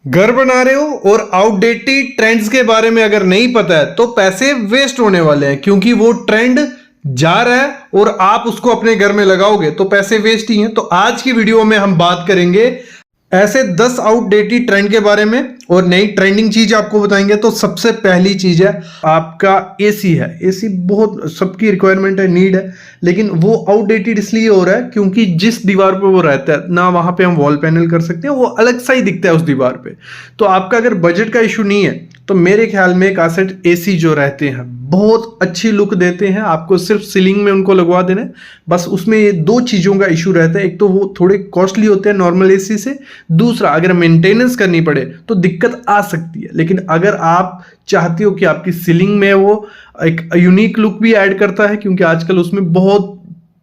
घर बना रहे हो और आउटडेटेड ट्रेंड्स के बारे में अगर नहीं पता है तो पैसे वेस्ट होने वाले हैं, क्योंकि वो ट्रेंड जा रहा है और आप उसको अपने घर में लगाओगे तो पैसे वेस्ट ही हैं। तो आज की वीडियो में हम बात करेंगे ऐसे 10 आउटडेटेड ट्रेंड के बारे में और नई ट्रेंडिंग चीज आपको बताएंगे। तो सबसे पहली चीज है आपका एसी है। एसी बहुत सबकी रिक्वायरमेंट है, नीड है, लेकिन वो आउटडेटेड इसलिए हो रहा है क्योंकि जिस दीवार पे वो रहता है ना वहां पे हम वॉल पैनल कर सकते हैं, वो अलग सा ही दिखता है उस दीवार पे। तो आपका अगर बजट का इशू नहीं है तो मेरे ख्याल में कासेट एसी जो रहते हैं बहुत अच्छी लुक देते हैं। आपको सिर्फ सीलिंग में उनको लगवा देना है, बस उसमें ये दो चीज़ों का इशू रहता है। एक तो वो थोड़े कॉस्टली होते हैं नॉर्मल एसी से, दूसरा अगर मेंटेनेंस करनी पड़े तो दिक्कत आ सकती है। लेकिन अगर आप चाहते हो कि आपकी सीलिंग में वो एक यूनिक लुक भी ऐड करता है, क्योंकि आजकल उसमें बहुत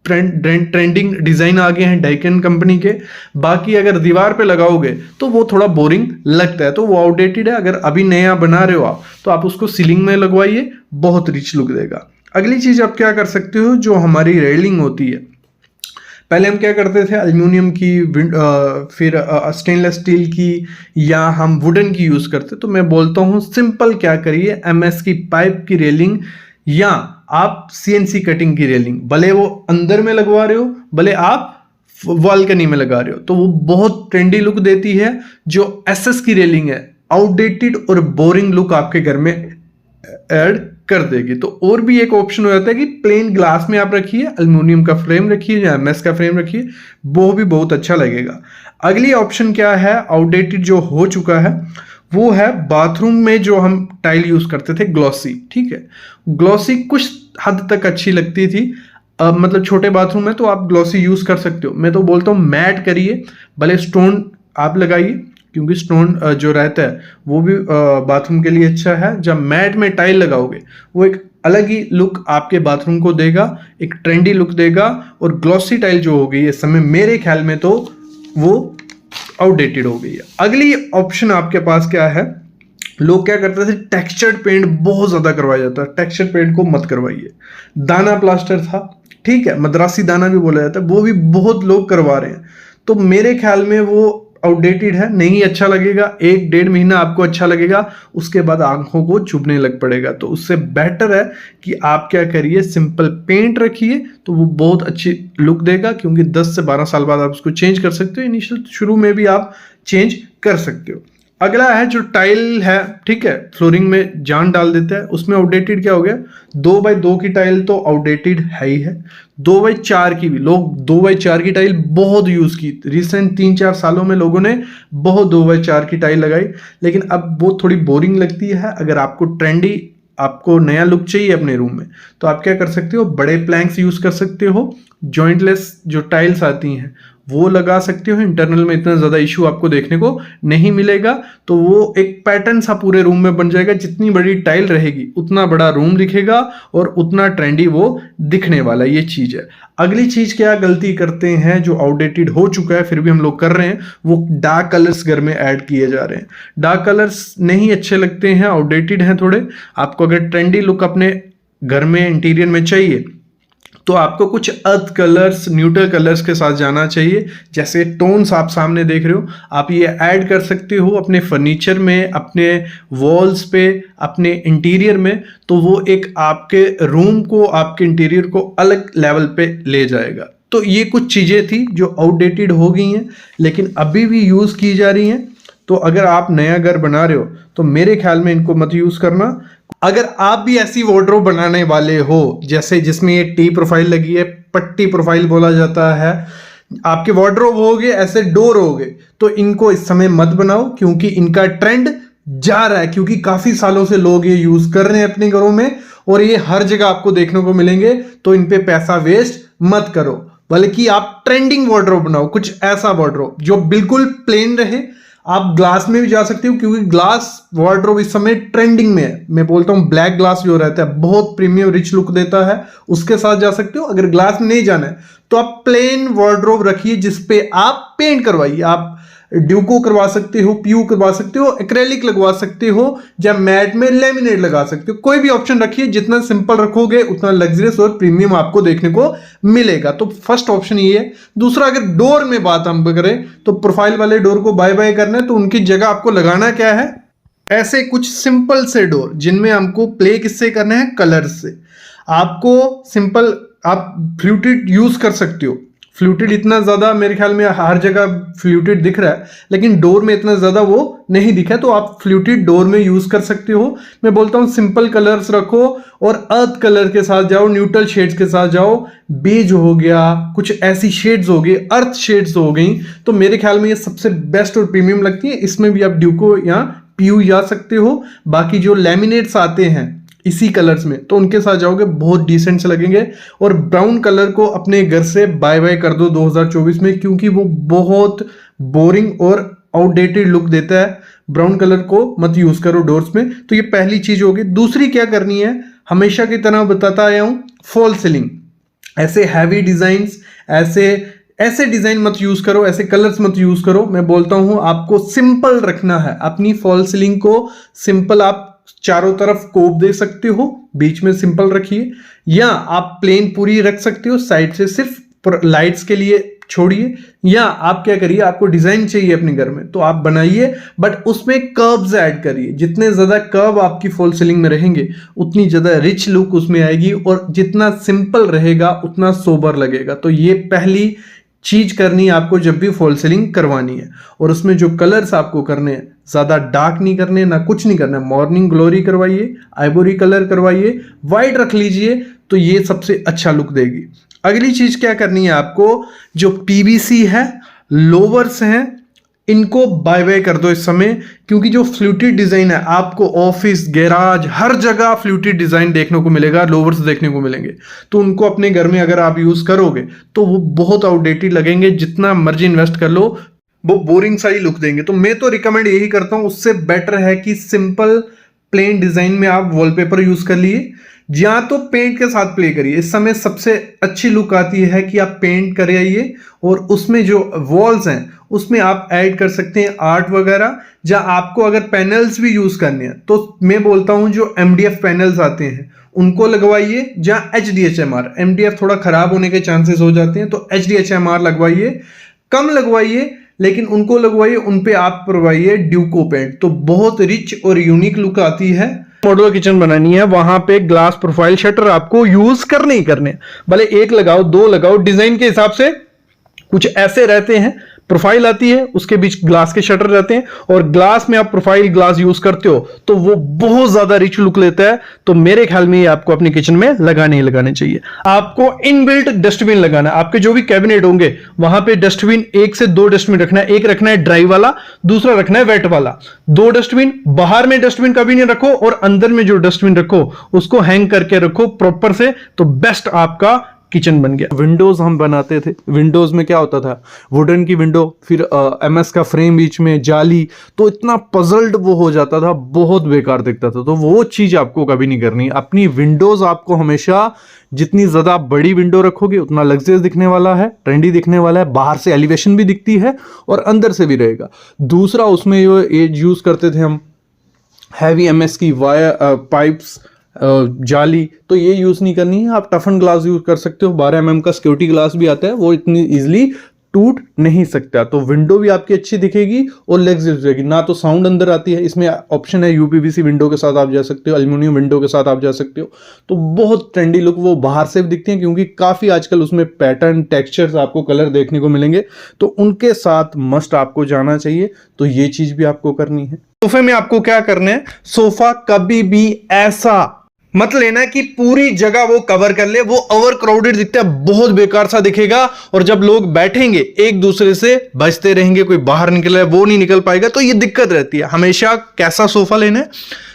ट्रेंडिंग डिजाइन आ गए हैं डाइकन कंपनी के। बाकी अगर दीवार पे लगाओगे तो वो थोड़ा बोरिंग लगता है, तो वो आउटडेटेड है। अगर अभी नया बना रहे हो आप तो आप उसको सीलिंग में लगवाइए, बहुत रिच लुक देगा। अगली चीज आप क्या कर सकते हो, जो हमारी रेलिंग होती है, पहले हम क्या करते थे एल्यूमिनियम की, फिर स्टेनलेस स्टील की, या हम वुडन की यूज करते। तो मैं बोलता हूँ सिंपल क्या करिए, एमएस की पाइप की रेलिंग या आप सीएनसी कटिंग की रेलिंग, भले वो अंदर में लगवा रहे हो भले आप बालकनी में लगा रहे हो, तो वो बहुत ट्रेंडी लुक देती है। जो एसएस की रेलिंग है आउटडेटेड और बोरिंग लुक आपके घर में ऐड कर देगी। तो और भी एक ऑप्शन हो जाता है कि प्लेन ग्लास में आप रखिए, एल्युमिनियम का फ्रेम रखिए या एमएस का फ्रेम रखिए, वो भी बहुत अच्छा लगेगा। अगली ऑप्शन क्या है आउटडेटेड जो हो चुका है, वो है बाथरूम में जो हम टाइल यूज करते थे ग्लॉसी। ठीक है, ग्लॉसी कुछ हद तक अच्छी लगती थी, मतलब छोटे बाथरूम में तो आप ग्लॉसी यूज कर सकते हो। मैं तो बोलता हूँ मैट करिए, भले स्टोन आप लगाइए, क्योंकि स्टोन जो रहता है वो भी बाथरूम के लिए अच्छा है। जब मैट में टाइल लगाओगे वो एक अलग ही लुक आपके बाथरूम को देगा, एक ट्रेंडी लुक देगा। और ग्लॉसी टाइल जो हो गई इस समय मेरे ख्याल में तो वो आउटडेटेड हो गई है। अगली ऑप्शन आपके पास क्या है, लोग क्या करते थे टेक्सचर्ड पेंट बहुत ज्यादा करवाया जाता है। टेक्सचर्ड पेंट को मत करवाइए। दाना प्लास्टर था, ठीक है, मद्रासी दाना भी बोला जाता है, वो भी बहुत लोग करवा रहे हैं। तो मेरे ख्याल में वो आउटडेटेड है, नहीं अच्छा लगेगा। 1-1.5 महीना आपको अच्छा लगेगा, उसके बाद आंखों को चुभने लग पड़ेगा। तो उससे बेटर है कि आप क्या करिए, सिंपल पेंट रखिए, तो वो बहुत अच्छी लुक देगा। क्योंकि 10 से 12 साल बाद आप उसको चेंज कर सकते हो, इनिशियल शुरू में भी आप चेंज कर सकते हो। अगला है जो टाइल है, ठीक है, फ्लोरिंग में जान डाल देता है, उसमें आउटडेटेड क्या हो गया, 2x2 की टाइल तो आउटडेटेड है ही है। 2x4 की भी, लोग 2x4 की टाइल बहुत यूज की, रिसेंट 3-4 सालों में लोगों ने बहुत 2x4 की टाइल लगाई, लेकिन अब वो थोड़ी बोरिंग लगती है। अगर आपको ट्रेंडी, आपको नया लुक चाहिए अपने रूम में, तो आप क्या कर सकते हो, बड़े प्लैंक्स यूज कर सकते हो, जॉइंटलेस जो टाइल्स आती हैं वो लगा सकते हो। इंटरनल में इतना ज्यादा इशू आपको देखने को नहीं मिलेगा, तो वो एक पैटर्न सा पूरे रूम में बन जाएगा। जितनी बड़ी टाइल रहेगी उतना बड़ा रूम दिखेगा और उतना ट्रेंडी वो दिखने वाला, ये चीज है। अगली चीज क्या गलती करते हैं, जो आउटडेटेड हो चुका है फिर भी हम लोग कर रहे हैं, वो डार्क कलर्स घर में ऐड किए जा रहे हैं। डार्क कलर्स नहीं अच्छे लगते हैं, आउटडेटेड हैं थोड़े। आपको अगर ट्रेंडी लुक अपने घर में इंटीरियर में चाहिए तो आपको कुछ अर्थ कलर्स, न्यूट्रल कलर्स के साथ जाना चाहिए। जैसे टोन्स आप सामने देख रहे हो, आप ये ऐड कर सकते हो अपने फर्नीचर में, अपने वॉल्स पे, अपने इंटीरियर में। तो वो एक आपके रूम को, आपके इंटीरियर को अलग लेवल पे ले जाएगा। तो ये कुछ चीजें थी जो आउटडेटेड हो गई हैं लेकिन अभी भी यूज की जा रही हैं। तो अगर आप नया घर बना रहे हो तो मेरे ख्याल में इनको मत यूज करना। अगर आप भी ऐसी वार्डरोब बनाने वाले हो जैसे जिसमें ये टी प्रोफाइल लगी है, पट्टी प्रोफाइल बोला जाता है, आपके वार्डरोब होगे, ऐसे डोर होगे, तो इनको इस समय मत बनाओ, क्योंकि इनका ट्रेंड जा रहा है। क्योंकि काफी सालों से लोग ये यूज कर रहे हैं अपने घरों में और ये हर जगह आपको देखने को मिलेंगे। तो इन पे पैसा वेस्ट मत करो, बल्कि आप ट्रेंडिंग वार्डरोब बनाओ, कुछ ऐसा वार्डरोब जो बिल्कुल प्लेन रहे। आप ग्लास में भी जा सकते हो, क्योंकि ग्लास वार्डरोब इस समय ट्रेंडिंग में है। मैं बोलता हूं ब्लैक ग्लास जो रहता है बहुत प्रीमियम रिच लुक देता है, उसके साथ जा सकते हो। अगर ग्लास में नहीं जाना है तो आप प्लेन वार्डरोब रखिए जिसपे आप पेंट करवाइए। आप ड्यूको करवा सकते हो, पीयू करवा सकते हो, एक्रेलिक लगवा सकते हो, या मैट में लेमिनेट लगा सकते हो। कोई भी ऑप्शन रखिए, जितना सिंपल रखोगे उतना लग्जरियस और प्रीमियम आपको देखने को मिलेगा। तो फर्स्ट ऑप्शन ये है। दूसरा, अगर डोर में बात हम करें तो प्रोफाइल वाले डोर को बाय बाय करना है, तो उनकी जगह आपको लगाना क्या है, ऐसे कुछ सिंपल से डोर जिनमें हमको प्ले किससे करना है, कलर्स से। आपको सिंपल, आप फ्लूटेड यूज कर सकते हो। फ्लूटेड इतना ज्यादा मेरे ख्याल में हर जगह फ्लूटेड दिख रहा है, लेकिन डोर में इतना ज्यादा वो नहीं दिखा, तो आप फ्लूटेड डोर में यूज कर सकते हो। मैं बोलता हूं सिंपल कलर्स रखो और अर्थ कलर के साथ जाओ, न्यूट्रल शेड्स के साथ जाओ। बेज हो गया, कुछ ऐसी शेड्स हो गई, अर्थ शेड्स हो गई, तो मेरे ख्याल में ये सबसे बेस्ट और प्रीमियम लगती है। इसमें भी आप ड्यूको या पीयू जा सकते हो। बाकी जो लैमिनेट्स आते हैं इसी कलर्स में, तो उनके साथ जाओगे बहुत डिसेंट से लगेंगे। और ब्राउन कलर को अपने घर से बाय बाय कर दो 2024 में, क्योंकि वो बहुत बोरिंग और आउटडेटेड लुक देता है। ब्राउन कलर को मत यूज करो डोर्स में। तो ये पहली चीज होगी। दूसरी क्या करनी है, हमेशा की तरह बताता आया हूं, फॉल सीलिंग। ऐसे हैवी डिजाइन्स, ऐसे डिजाइन मत यूज करो, ऐसे कलर्स मत यूज करो। मैं बोलता हूं आपको सिंपल रखना है अपनी फॉल सीलिंग को। सिंपल, आप चारों तरफ कोप दे सकते हो, बीच में सिंपल रखिए, या आप प्लेन पूरी रख सकते हो, साइड से सिर्फ लाइट्स के लिए छोड़िए। या आप क्या करिए, आपको डिजाइन चाहिए अपने घर में तो आप बनाइए, बट उसमें कर्व्स ऐड करिए। जितने ज्यादा कर्व आपकी फॉल सीलिंग में रहेंगे उतनी ज्यादा रिच लुक उसमें आएगी, और जितना सिंपल रहेगा उतना सोबर लगेगा। तो ये पहली चीज करनी है आपको जब भी फॉल सीलिंग करवानी है। और उसमें जो कलर्स आपको करने हैं, ज्यादा डार्क नहीं करने, ना कुछ नहीं करना है। मॉर्निंग ग्लोरी करवाइए, आइवरी कलर करवाइए, व्हाइट रख लीजिए, तो ये सबसे अच्छा लुक देगी। अगली चीज क्या करनी है आपको, जो पीवीसी है, लोवर्स हैं, इनको बाय बाय कर दो इस समय। क्योंकि जो फ्लूटेड डिजाइन है, आपको ऑफिस, गैराज, हर जगह फ्लूटेड डिजाइन देखने को मिलेगा, लोवर्स देखने को मिलेंगे। तो उनको अपने घर में अगर आप यूज करोगे तो वो बहुत आउटडेटेड लगेंगे। जितना मर्जी इन्वेस्ट कर लो, वो बोरिंग सा ही लुक देंगे। तो मैं तो रिकमेंड यही करता हूं, उससे बेटर है कि सिंपल प्लेन डिजाइन में आप वॉलपेपर यूज कर लिए, या तो पेंट के साथ प्ले करिए। इस समय सबसे अच्छी लुक आती है कि आप पेंट कराइए, और उसमें जो वॉल्स हैं उसमें आप ऐड कर सकते हैं आर्ट वगैरह। या आपको अगर पैनल्स भी यूज करने हैं तो मैं बोलता हूं जो MDF पैनल्स आते हैं उनको लगवाइए, या HDHMR। MDF थोड़ा खराब होने के चांसेस हो जाते हैं, तो HDHMR लगवाइए। कम लगवाइए, लेकिन उनको लगवाइए, उन पे आप करवाइए ड्यूको पेंट, तो बहुत रिच और यूनिक लुक आती है। मॉड्यूलर किचन बनानी है, वहां पे ग्लास प्रोफाइल शटर आपको यूज करने ही करने, भले एक लगाओ, दो लगाओ, डिजाइन के हिसाब से कुछ ऐसे रहते हैं। प्रोफाइल आती है, उसके बीच ग्लास के शटर रहते हैं, और ग्लास में आप प्रोफाइल ग्लास यूज करते हो तो वो बहुत ज्यादा रिच लुक लेता है। तो मेरे ख्याल में ये आपको अपनी किचन में लगाने ही लगाने चाहिए। आपको इनबिल्ट डस्टबिन लगाना है। आपके जो भी कैबिनेट होंगे वहां पे डस्टबिन, 1 से 2 डस्टबिन रखना है। एक रखना है ड्राई वाला, दूसरा रखना है वेट वाला। 2 डस्टबिन, बाहर में डस्टबिन कभी नहीं रखो, और अंदर में जो डस्टबिन रखो उसको हैंग करके रखो प्रॉपर से, तो बेस्ट आपका किचन बन गया। विंडोज हम बनाते थे, विंडोज में क्या होता था, वुडन की विंडो, फिर MS का फ्रेम बीच में, जाली, तो इतना पजल्ड वो हो जाता था, बहुत बेकार दिखता था। तो वो चीज आपको कभी नहीं करनी। अपनी विंडोज आपको हमेशा, जितनी ज्यादा बड़ी विंडो रखोगे उतना लग्जरियस दिखने वाला है, ट्रेंडी दिखने वाला है। बाहर से एलिवेशन भी दिखती है और अंदर से भी रहेगा। दूसरा, उसमें यूज करते थे हम हैवी MS की वायर पाइप्स, जाली, तो ये यूज नहीं करनी है। आप टफन ग्लास यूज कर सकते हो। 12 mm का सिक्योरिटी ग्लास भी आता है, वो इतनी इजीली टूट नहीं सकता। तो विंडो भी आपकी अच्छी दिखेगी और लग्जरियस रहेगी। ना तो साउंड अंदर आती है, इसमें ऑप्शन है UPVC विंडो के साथ आप जा सकते हो, एल्यूमिनियम विंडो के साथ आप जा सकते हो। तो बहुत ट्रेंडी लुक वो बाहर से भी दिखती हैं, क्योंकि काफी आजकल उसमें पैटर्न, टेक्सचर्स, आपको कलर देखने को मिलेंगे, तो उनके साथ मस्ट आपको जाना चाहिए। तो ये चीज भी आपको करनी है। सोफे में आपको क्या करना है, सोफा कभी भी ऐसा मत लेना कि पूरी जगह वो कवर कर ले, वो ओवर क्राउडेड दिखता है, बहुत बेकार सा दिखेगा। और जब लोग बैठेंगे एक दूसरे से बचते रहेंगे, कोई बाहर निकल रहा है वो नहीं निकल पाएगा, तो ये दिक्कत रहती है। हमेशा कैसा सोफा लेना है,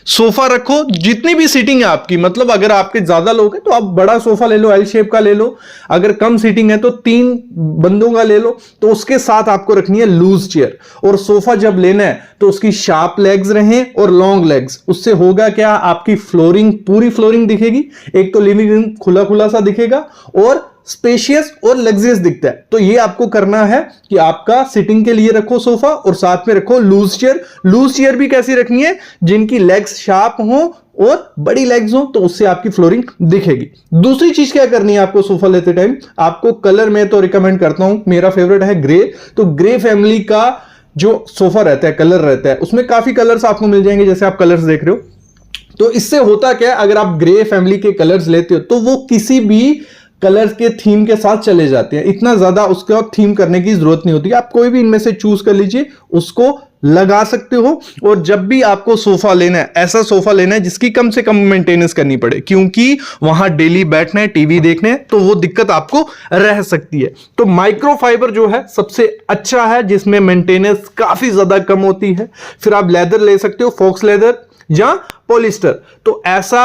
सोफा रखो जितनी भी सीटिंग है आपकी, मतलब अगर आपके ज्यादा लोग हैं तो आप बड़ा सोफा ले लो, L शेप का ले लो। अगर कम सीटिंग है तो 3 बंदों का ले लो, तो उसके साथ आपको रखनी है लूज चेयर। और सोफा जब लेना है तो उसकी शार्प लेग्स रहें और लॉन्ग लेग्स। उससे होगा क्या, आपकी फ्लोरिंग, पूरी फ्लोरिंग दिखेगी। एक तो लिविंग रूम खुला खुला सा दिखेगा, और स्पेशियस और लग्जरियस दिखता है। तो ये आपको करना है कि आपका सिटिंग के लिए रखो सोफा और साथ में रखो लूज चेयर। लूज चेयर भी कैसी रखनी है, जिनकी लेग्स शार्प हो और बड़ी लेग्स हो, तो उससे आपकी फ्लोरिंग दिखेगी। दूसरी चीज क्या करनी है आपको सोफा लेते टाइम, आपको कलर में तो रिकमेंड करता हूं, मेरा फेवरेट है ग्रे। तो ग्रे फैमिली का जो सोफा रहता है, कलर रहता है, उसमें काफी कलर्स आपको मिल जाएंगे, जैसे आप कलर्स देख रहे हो। तो इससे होता क्या है, अगर आप ग्रे फैमिली के कलर्स लेते हो तो वो किसी भी कलर के थीम के साथ चले जाते हैं, इतना ज्यादा उसका थीम करने की जरूरत नहीं होती। आप कोई भी इनमें से चूज कर लीजिए, उसको लगा सकते हो। और जब भी आपको सोफा लेना है, ऐसा सोफा लेना है जिसकी कम से कम मेंटेनेंस करनी पड़े, क्योंकि वहां डेली बैठना है, टीवी देखने है, तो वो दिक्कत आपको रह सकती है। तो माइक्रोफाइबर जो है सबसे अच्छा है, जिसमें मेंटेनेंस काफी ज्यादा कम होती है। फिर आप लेदर ले सकते हो, फॉक्स लेदर या पॉलिस्टर। तो ऐसा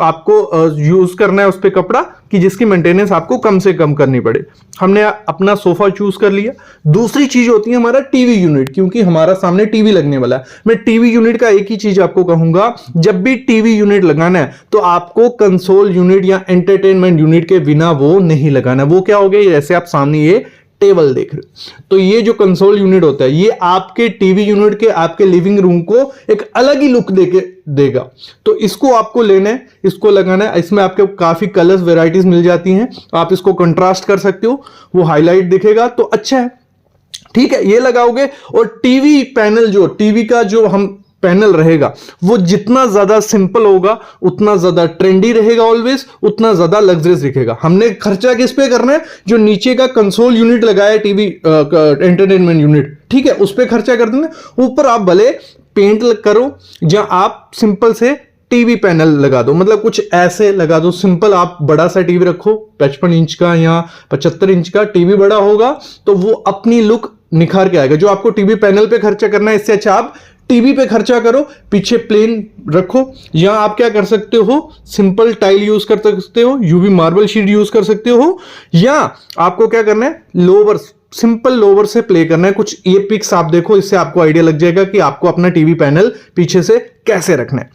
आपको यूज करना है उस पे कपड़ा कि जिसकी मेंटेनेंस आपको कम से कम करनी पड़े। हमने अपना सोफा चूज कर लिया। दूसरी चीज होती है हमारा टीवी यूनिट, क्योंकि हमारा सामने टीवी लगने वाला है। मैं टीवी यूनिट का एक ही चीज आपको कहूंगा, जब भी टीवी यूनिट लगाना है तो आपको कंसोल यूनिट या एंटरटेनमेंट यूनिट के बिना वो नहीं लगाना। वो क्या हो गया, जैसे आप सामने ये टेबल देख रहे हो, तो ये जो कंसोल यूनिट होता है, ये आपके टीवी यूनिट के, आपके लिविंग रूम को एक अलग ही लुक देगा। तो इसको आपको लेना है, इसको लगाना है। इसमें आपके काफी कलर्स वैरायटीज मिल जाती हैं, आप इसको कंट्रास्ट कर सकते हो, वो हाईलाइट दिखेगा तो अच्छा है। ठीक है, ये लगाओगे। और टीवी पैनल, जो टीवी का जो हम पैनल रहेगा, वो जितना ज्यादा सिंपल होगा उतना ज्यादा ट्रेंडी रहेगा, ऑलवेज उतना ज्यादा लग्जरियस दिखेगा। हमने खर्चा किस पे करना है, जो नीचे का कंसोल यूनिट लगाया है, टीवी एंटरटेनमेंट यूनिट, ठीक है, उस पे खर्चा कर देना। ऊपर आप भले पेंट करो या आप सिंपल से टीवी पैनल लगा दो, मतलब कुछ ऐसे लगा दो सिंपल। आप बड़ा सा टीवी रखो, 55 इंच का या 75 इंच का टीवी बड़ा होगा तो वो अपनी लुक निखार के आएगा। जो आपको टीवी पैनल पे खर्चा करना है, इससे अच्छा आप टीवी पे खर्चा करो, पीछे प्लेन रखो। या आप क्या कर सकते हो, सिंपल टाइल यूज कर सकते हो, यूवी मार्बल शीट यूज कर सकते हो, या आपको क्या करना है, लोवर, सिंपल लोवर से प्ले करना है। कुछ ये पिक्स आप देखो, इससे आपको आइडिया लग जाएगा कि आपको अपना टीवी पैनल पीछे से कैसे रखना है।